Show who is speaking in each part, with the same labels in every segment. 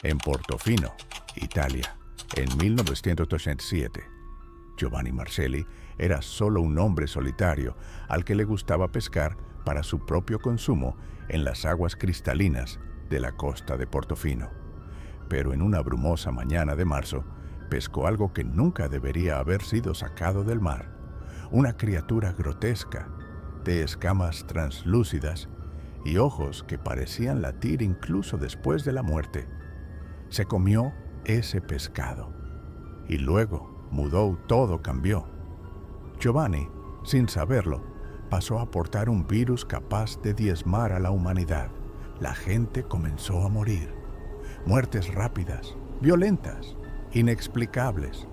Speaker 1: En Portofino, Italia, en 1987, Giovanni Marcelli era solo un hombre solitario al que le gustaba pescar para su propio consumo en las aguas cristalinas de la costa de Portofino. Pero en una brumosa mañana de marzo, pescó algo que nunca debería haber sido sacado del mar. Una criatura grotesca, de escamas translúcidas y ojos que parecían latir incluso después de la muerte. Se comió ese pescado. Y luego, todo cambió. Giovanni, sin saberlo, pasó a portar un virus capaz de diezmar a la humanidad. La gente comenzó a morir. Muertes rápidas, violentas, inexplicables.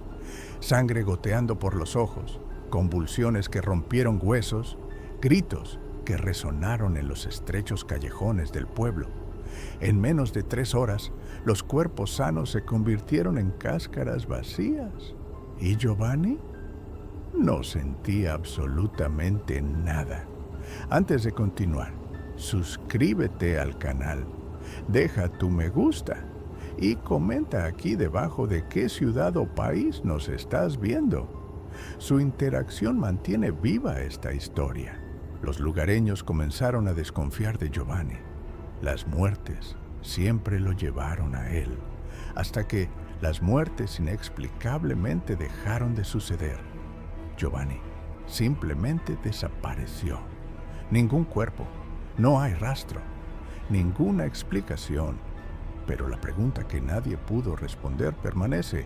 Speaker 1: Sangre goteando por los ojos, convulsiones que rompieron huesos, gritos que resonaron en los estrechos callejones del pueblo. En menos de 3 horas, los cuerpos sanos se convirtieron en cáscaras vacías. ¿Y Giovanni? No sentía absolutamente nada. Antes de continuar, suscríbete al canal, deja tu me gusta y comenta aquí debajo de qué ciudad o país nos estás viendo. Su interacción mantiene viva esta historia. Los lugareños comenzaron a desconfiar de Giovanni. Las muertes siempre lo llevaron a él, hasta que las muertes inexplicablemente dejaron de suceder. Giovanni simplemente desapareció. Ningún cuerpo, no hay rastro, ninguna explicación. Pero la pregunta que nadie pudo responder permanece: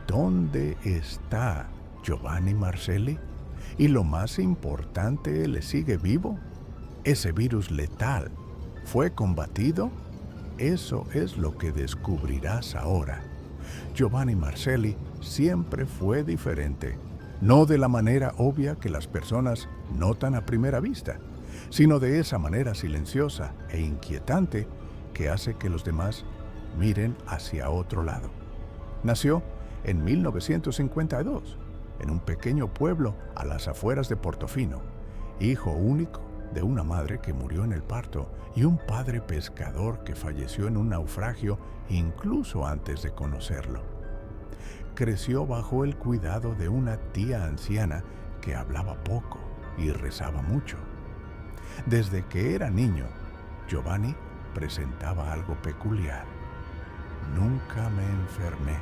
Speaker 1: ¿dónde está Giovanni Marcelli? Y lo más importante, ¿le sigue vivo? ¿Ese virus letal fue combatido? Eso es lo que descubrirás ahora. Giovanni Marcelli siempre fue diferente. No de la manera obvia que las personas notan a primera vista, sino de esa manera silenciosa e inquietante que hace que los demás miren hacia otro lado. Nació en 1952, en un pequeño pueblo a las afueras de Portofino, hijo único de una madre que murió en el parto y un padre pescador que falleció en un naufragio incluso antes de conocerlo. Creció bajo el cuidado de una tía anciana que hablaba poco y rezaba mucho. Desde que era niño, Giovanni presentaba algo peculiar. Nunca me enfermé.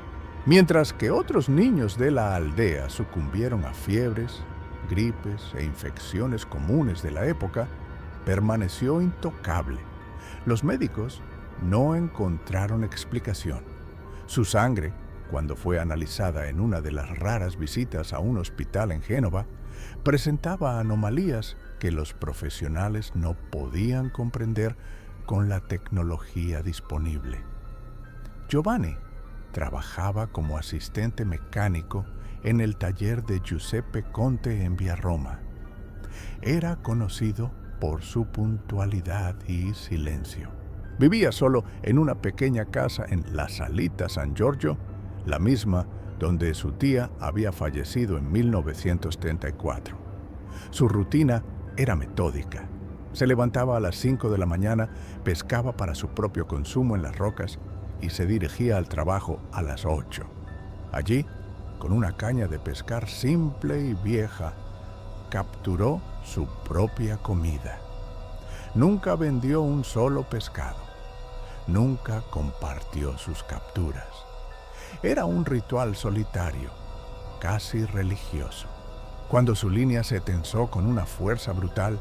Speaker 1: Mientras que otros niños de la aldea sucumbieron a fiebres, gripes e infecciones comunes de la época, permaneció intocable. Los médicos no encontraron explicación. Su sangre, cuando fue analizada en una de las raras visitas a un hospital en Génova, presentaba anomalías que los profesionales no podían comprender con la tecnología disponible. Giovanni trabajaba como asistente mecánico en el taller de Giuseppe Conte en Via Roma. Era conocido por su puntualidad y silencio. Vivía solo en una pequeña casa en La Salita San Giorgio, la misma donde su tía había fallecido en 1934. Su rutina era metódica. Se levantaba a las 5 de la mañana, pescaba para su propio consumo en las rocas y se dirigía al trabajo a las 8. Allí, con una caña de pescar simple y vieja, capturó su propia comida. Nunca vendió un solo pescado. Nunca compartió sus capturas. Era un ritual solitario, casi religioso. Cuando su línea se tensó con una fuerza brutal,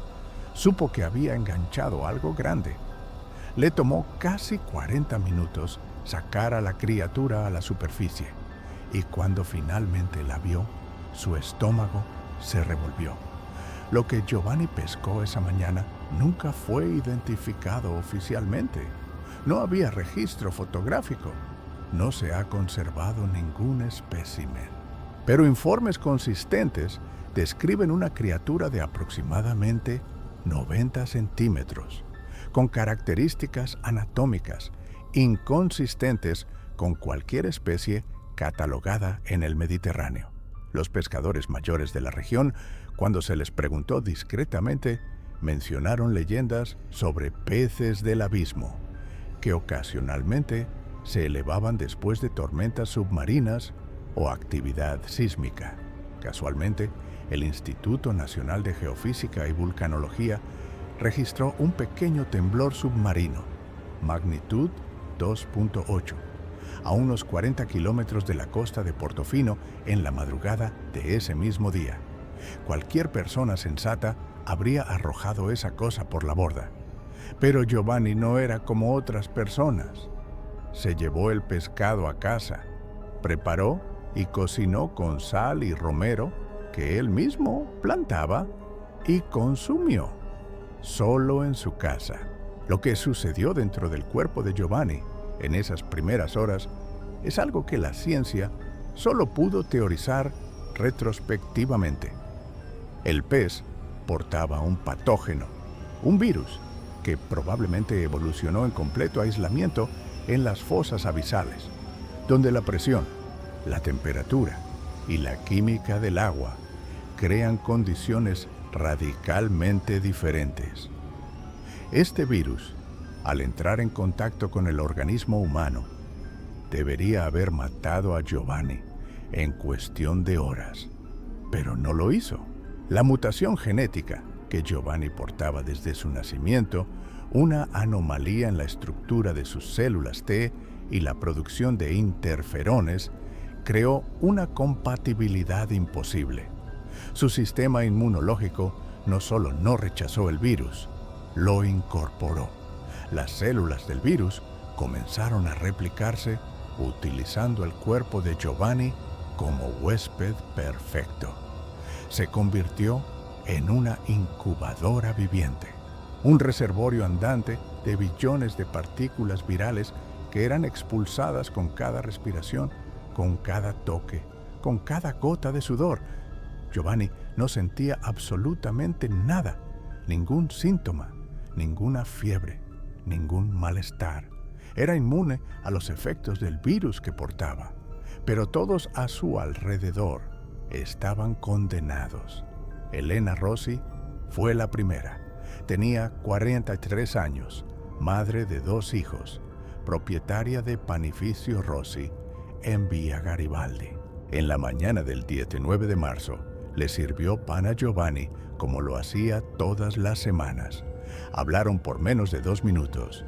Speaker 1: supo que había enganchado algo grande. Le tomó casi 40 minutos sacar a la criatura a la superficie, y cuando finalmente la vio, su estómago se revolvió. Lo que Giovanni pescó esa mañana nunca fue identificado oficialmente. No había registro fotográfico. No se ha conservado ningún espécimen. Pero informes consistentes describen una criatura de aproximadamente 90 centímetros, con características anatómicas inconsistentes con cualquier especie catalogada en el Mediterráneo. Los pescadores mayores de la región, cuando se les preguntó discretamente, mencionaron leyendas sobre peces del abismo, que ocasionalmente se elevaban después de tormentas submarinas o actividad sísmica. Casualmente, el Instituto Nacional de Geofísica y Vulcanología registró un pequeño temblor submarino, magnitud 2.8, a unos 40 kilómetros de la costa de Portofino en la madrugada de ese mismo día. Cualquier persona sensata habría arrojado esa cosa por la borda. Pero Giovanni no era como otras personas. Se llevó el pescado a casa, preparó y cocinó con sal y romero que él mismo plantaba y consumió, solo en su casa. Lo que sucedió dentro del cuerpo de Giovanni en esas primeras horas es algo que la ciencia solo pudo teorizar retrospectivamente. El pez portaba un patógeno, un virus, que probablemente evolucionó en completo aislamiento en las fosas abisales, donde la presión, la temperatura y la química del agua crean condiciones radicalmente diferentes. Este virus, al entrar en contacto con el organismo humano, debería haber matado a Giovanni en cuestión de horas, pero no lo hizo. La mutación genética que Giovanni portaba desde su nacimiento, una anomalía en la estructura de sus células T y la producción de interferones, creó una compatibilidad imposible. Su sistema inmunológico no solo no rechazó el virus, lo incorporó. Las células del virus comenzaron a replicarse utilizando el cuerpo de Giovanni como huésped perfecto. Se convirtió en una incubadora viviente, un reservorio andante de billones de partículas virales que eran expulsadas con cada respiración, con cada toque, con cada gota de sudor. Giovanni no sentía absolutamente nada, ningún síntoma, ninguna fiebre, ningún malestar. Era inmune a los efectos del virus que portaba, pero todos a su alrededor estaban condenados. Elena Rossi fue la primera. Tenía 43 años, madre de 2 hijos, propietaria de Panificio Rossi en Via Garibaldi. En la mañana del 19 de marzo, le sirvió pan a Giovanni como lo hacía todas las semanas. Hablaron por menos de 2 minutos.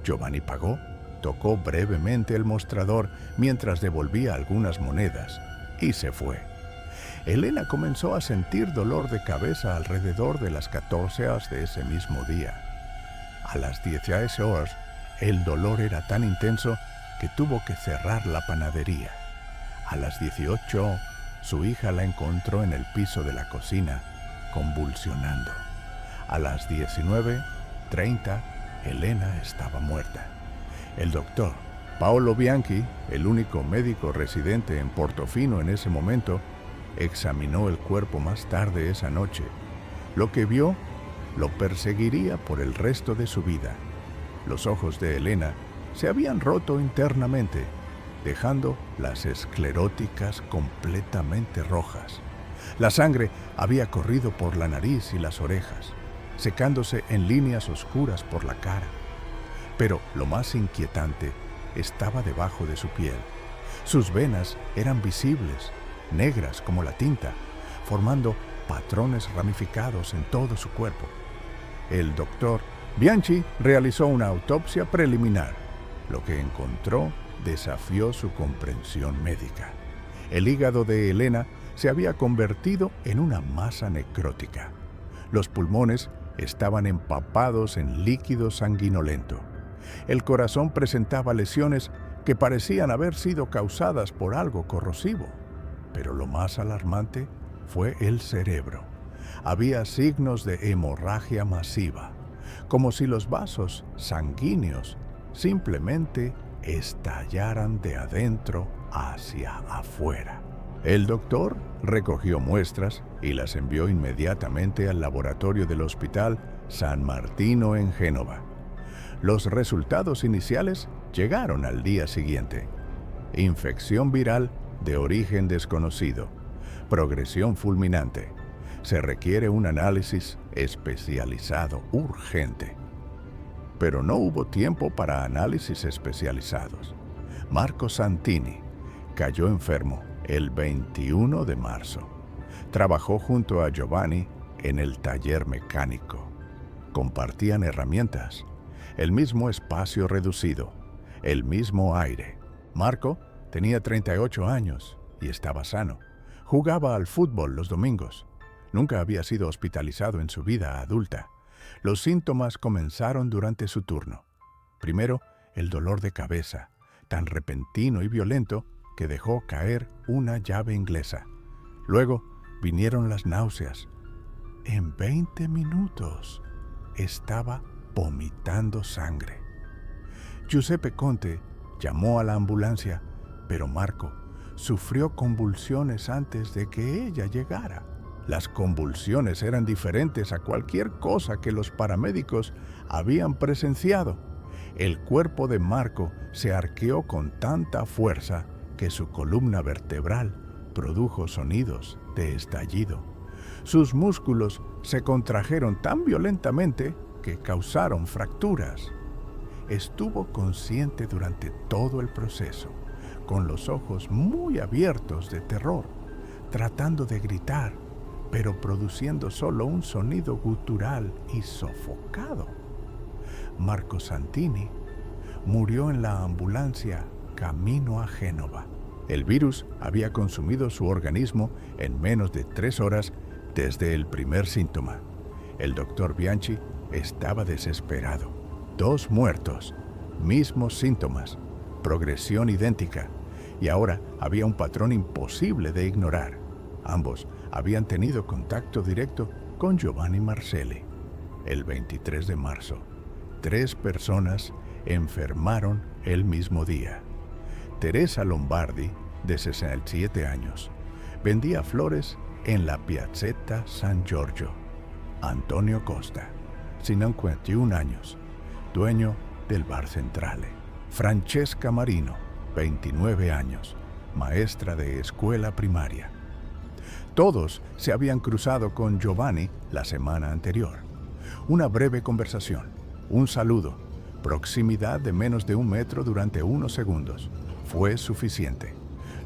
Speaker 1: Giovanni pagó, tocó brevemente el mostrador mientras devolvía algunas monedas y se fue. Elena comenzó a sentir dolor de cabeza alrededor de las 14 horas de ese mismo día. A las 10 horas, el dolor era tan intenso que tuvo que cerrar la panadería. A las 18, su hija la encontró en el piso de la cocina, convulsionando. A las 19:30, Elena estaba muerta. El doctor Paolo Bianchi, el único médico residente en Portofino en ese momento, examinó el cuerpo más tarde esa noche. Lo que vio lo perseguiría por el resto de su vida. Los ojos de Elena se habían roto internamente, dejando las escleróticas completamente rojas. La sangre había corrido por la nariz y las orejas, secándose en líneas oscuras por la cara. Pero lo más inquietante estaba debajo de su piel. Sus venas eran visibles, negras como la tinta, formando patrones ramificados en todo su cuerpo. El doctor Bianchi realizó una autopsia preliminar. Lo que encontró desafió su comprensión médica. El hígado de Elena se había convertido en una masa necrótica. Los pulmones estaban empapados en líquido sanguinolento. El corazón presentaba lesiones que parecían haber sido causadas por algo corrosivo. Pero lo más alarmante fue el cerebro. Había signos de hemorragia masiva, como si los vasos sanguíneos simplemente estallaran de adentro hacia afuera. El doctor recogió muestras y las envió inmediatamente al laboratorio del Hospital San Martino en Génova. Los resultados iniciales llegaron al día siguiente. Infección viral de origen desconocido. Progresión fulminante. Se requiere un análisis especializado urgente. Pero no hubo tiempo para análisis especializados. Marco Santini cayó enfermo el 21 de marzo. Trabajó junto a Giovanni en el taller mecánico. Compartían herramientas, el mismo espacio reducido, el mismo aire. Marco tenía 38 años y estaba sano. Jugaba al fútbol los domingos. Nunca había sido hospitalizado en su vida adulta. Los síntomas comenzaron durante su turno. Primero, el dolor de cabeza, tan repentino y violento que dejó caer una llave inglesa. Luego vinieron las náuseas. En 20 minutos estaba vomitando sangre. Giuseppe Conte llamó a la ambulancia, pero Marco sufrió convulsiones antes de que ella llegara. Las convulsiones eran diferentes a cualquier cosa que los paramédicos habían presenciado. El cuerpo de Marco se arqueó con tanta fuerza que su columna vertebral produjo sonidos de estallido. Sus músculos se contrajeron tan violentamente que causaron fracturas. Estuvo consciente durante todo el proceso, con los ojos muy abiertos de terror, tratando de gritar, pero produciendo solo un sonido gutural y sofocado. Marco Santini murió en la ambulancia camino a Génova. El virus había consumido su organismo en menos de 3 horas desde el primer síntoma. El doctor Bianchi estaba desesperado. 2 muertos, mismos síntomas, progresión idéntica, y ahora había un patrón imposible de ignorar. Ambos habían tenido contacto directo con Giovanni Marcelli. El 23 de marzo, 3 personas enfermaron el mismo día. Teresa Lombardi, de 67 años, vendía flores en la Piazzetta San Giorgio. Antonio Costa, 51 años, dueño del Bar Centrale. Francesca Marino, 29 años, maestra de escuela primaria. Todos se habían cruzado con Giovanni la semana anterior. Una breve conversación, un saludo, proximidad de menos de 1 metro durante unos segundos. Fue suficiente.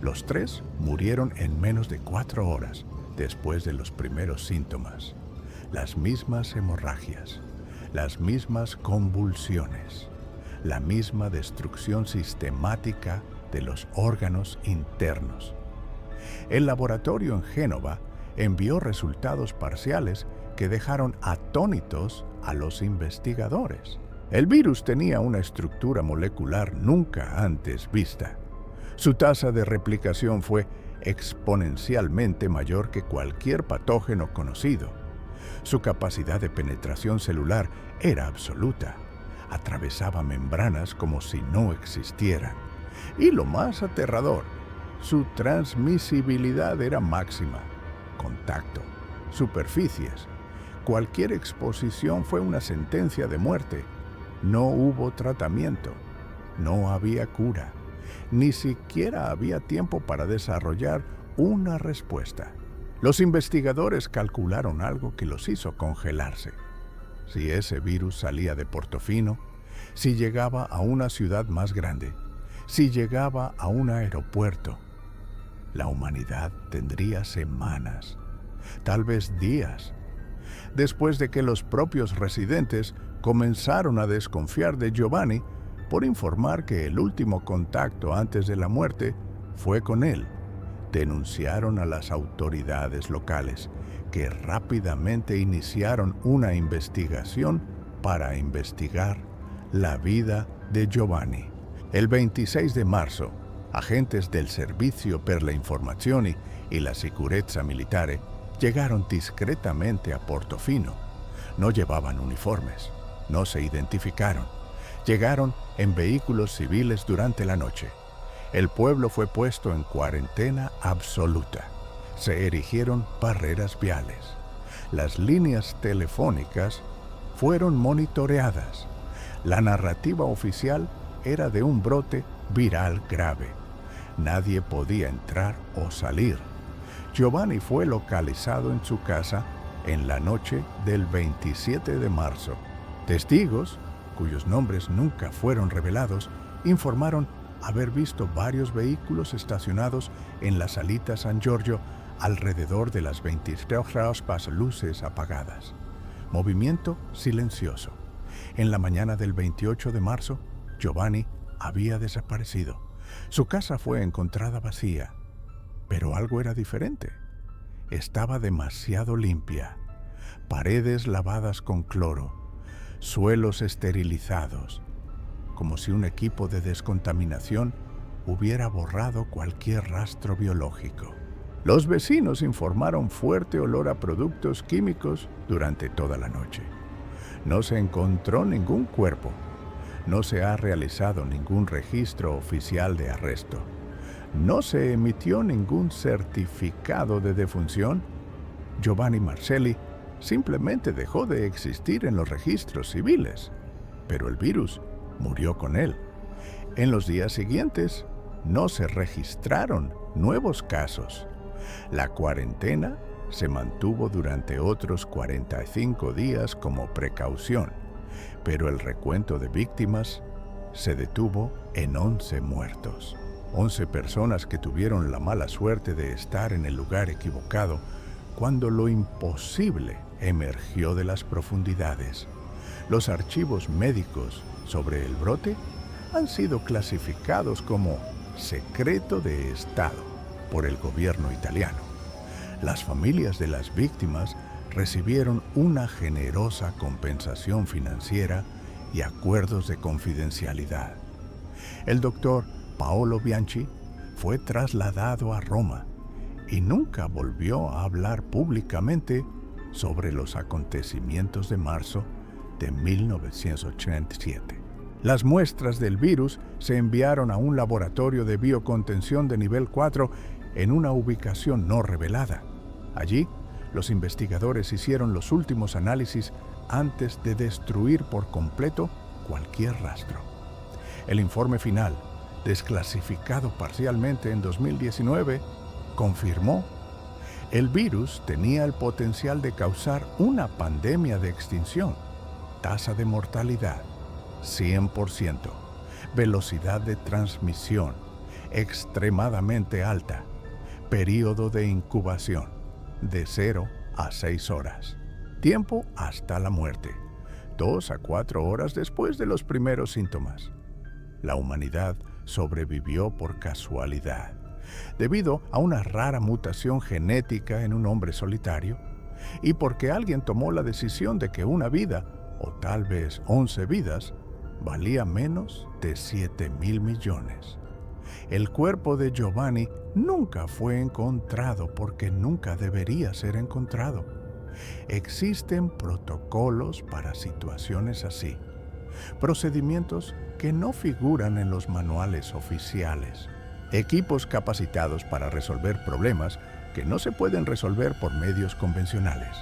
Speaker 1: Los 3 murieron en menos de 4 horas después de los primeros síntomas. Las mismas hemorragias, las mismas convulsiones, la misma destrucción sistemática de los órganos internos. El laboratorio en Génova envió resultados parciales que dejaron atónitos a los investigadores. El virus tenía una estructura molecular nunca antes vista. Su tasa de replicación fue exponencialmente mayor que cualquier patógeno conocido. Su capacidad de penetración celular era absoluta. Atravesaba membranas como si no existieran. Y lo más aterrador, su transmisibilidad era máxima. Contacto, superficies. Cualquier exposición fue una sentencia de muerte. No hubo tratamiento. No había cura. Ni siquiera había tiempo para desarrollar una respuesta. Los investigadores calcularon algo que los hizo congelarse. Si ese virus salía de Portofino, si llegaba a una ciudad más grande, si llegaba a un aeropuerto, la humanidad tendría semanas, tal vez días, después de que los propios residentes comenzaron a desconfiar de Giovanni por informar que el último contacto antes de la muerte fue con él. Denunciaron a las autoridades locales, que rápidamente iniciaron una investigación para investigar la vida de Giovanni. El 26 de marzo, agentes del Servizio per la Informazioni y la Sicurezza Militare llegaron discretamente a Portofino. No llevaban uniformes, no se identificaron. Llegaron en vehículos civiles durante la noche. El pueblo fue puesto en cuarentena absoluta. Se erigieron barreras viales. Las líneas telefónicas fueron monitoreadas. La narrativa oficial era de un brote viral grave. Nadie podía entrar o salir. Giovanni fue localizado en su casa en la noche del 27 de marzo. Testigos, cuyos nombres nunca fueron revelados, informaron haber visto varios vehículos estacionados en la Salita San Giorgio alrededor de las 23 horas, luces apagadas. Movimiento silencioso. En la mañana del 28 de marzo, Giovanni había desaparecido. Su casa fue encontrada vacía, pero algo era diferente. Estaba demasiado limpia. Paredes lavadas con cloro, suelos esterilizados, como si un equipo de descontaminación hubiera borrado cualquier rastro biológico. Los vecinos informaron fuerte olor a productos químicos durante toda la noche. No se encontró ningún cuerpo. No se ha realizado ningún registro oficial de arresto. No se emitió ningún certificado de defunción. Giovanni Marcelli simplemente dejó de existir en los registros civiles, pero el virus murió con él. En los días siguientes no se registraron nuevos casos. La cuarentena se mantuvo durante otros 45 días como precaución, pero el recuento de víctimas se detuvo en 11 muertos. 11 personas que tuvieron la mala suerte de estar en el lugar equivocado cuando lo imposible emergió de las profundidades. Los archivos médicos sobre el brote han sido clasificados como secreto de Estado por el gobierno italiano. Las familias de las víctimas recibieron una generosa compensación financiera y acuerdos de confidencialidad. El doctor Paolo Bianchi fue trasladado a Roma y nunca volvió a hablar públicamente sobre los acontecimientos de marzo de 1987. Las muestras del virus se enviaron a un laboratorio de biocontención de nivel 4 en una ubicación no revelada. Allí, los investigadores hicieron los últimos análisis antes de destruir por completo cualquier rastro. El informe final, desclasificado parcialmente en 2019, confirmó: el virus tenía el potencial de causar una pandemia de extinción. Tasa de mortalidad, 100%. Velocidad de transmisión, extremadamente alta. Período de incubación, de 0 a 6 horas. Tiempo hasta la muerte, 2 a 4 horas después de los primeros síntomas. La humanidad sobrevivió por casualidad, debido a una rara mutación genética en un hombre solitario, y porque alguien tomó la decisión de que una vida, o tal vez 11 vidas, valía menos de 7.000 millones. El cuerpo de Giovanni nunca fue encontrado porque nunca debería ser encontrado. Existen protocolos para situaciones así, procedimientos que no figuran en los manuales oficiales, equipos capacitados para resolver problemas que no se pueden resolver por medios convencionales.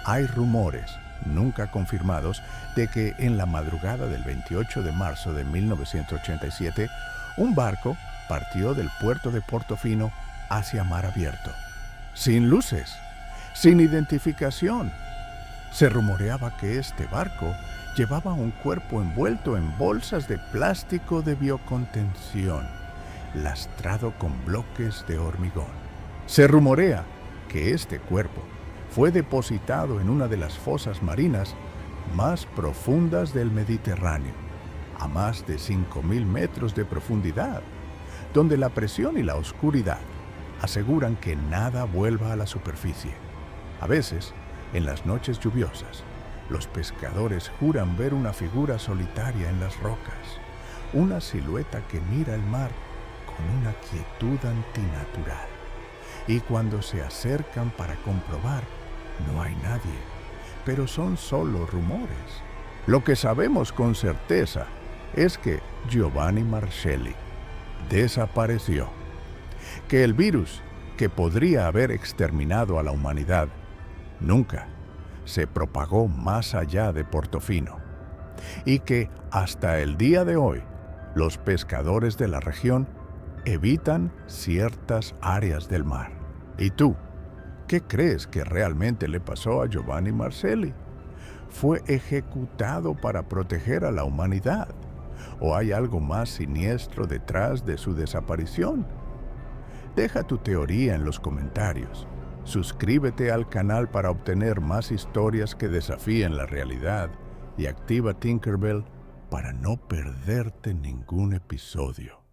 Speaker 1: Hay rumores, nunca confirmados, de que en la madrugada del 28 de marzo de 1987, un barco partió del puerto de Portofino hacia mar abierto, sin luces, sin identificación. Se rumoreaba que este barco llevaba un cuerpo envuelto en bolsas de plástico de biocontención, lastrado con bloques de hormigón. Se rumorea que este cuerpo fue depositado en una de las fosas marinas más profundas del Mediterráneo, a más de 5.000 metros de profundidad, donde la presión y la oscuridad aseguran que nada vuelva a la superficie. A veces, en las noches lluviosas, los pescadores juran ver una figura solitaria en las rocas, una silueta que mira el mar con una quietud antinatural. Y cuando se acercan para comprobar, no hay nadie, pero son solo rumores. Lo que sabemos con certeza es que Giovanni Marcelli desapareció, que el virus que podría haber exterminado a la humanidad nunca se propagó más allá de Portofino, y que hasta el día de hoy los pescadores de la región evitan ciertas áreas del mar. ¿Y tú? ¿Qué crees que realmente le pasó a Giovanni Marcelli? ¿Fue ejecutado para proteger a la humanidad? ¿O hay algo más siniestro detrás de su desaparición? Deja tu teoría en los comentarios. Suscríbete al canal para obtener más historias que desafíen la realidad y activa Tinkerbell para no perderte ningún episodio.